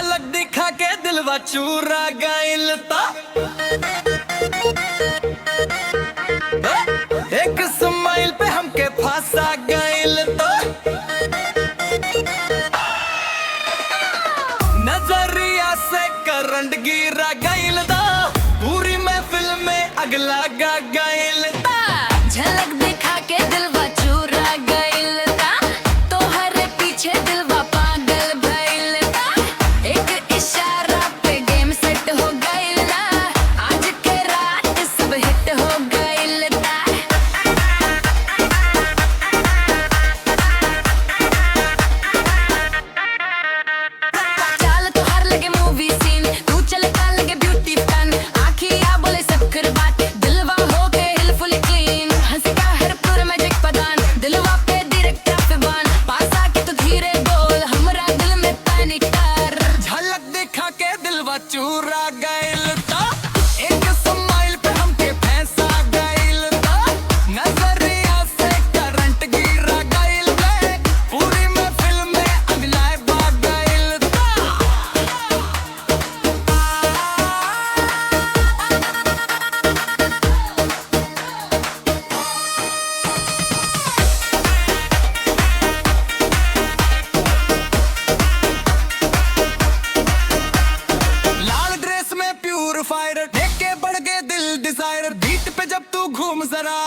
झलक दिखा के दिलवा चूरा गाइल ता एक स्माइल पे हमके फांसा गाइल तो नजरिया से करंट गिरा गाइल दा पूरी महफिल में अगला गा गाइल ता झलक दिखा के दिलवा चूरा गइल ता तोहरे पीछे दिलवा पागल भइल ता एक इशारा पे गेम सेट हो गइल ता आज के रात सब हिट हो गइल ता चाल तोहर लगे मूवी सीन तू चले का लगे ब्यूटी पैन आखियां बोले सब कर बात दिलवा हो के हिलफुल क्लीन हंस का हर पूरा मैजिक पदान दिलवा पे डायरेक्ट ट्रैफिक पास आके तो धीरे बोल हमरा दिल में पैनिक कर झलक दिखा के दिलवा चूरा गाइल ता एक स्माइल पे हमके फैंसा गाइल ता नजरिया से करंट गिरा गाइल ता पूरी महफिल में अगला बाग गाइल ता लाल ड्रेस में प्यूरिफायर देख के बढ़ गए दिल डिजायर बीट पे जब तू घूम जरा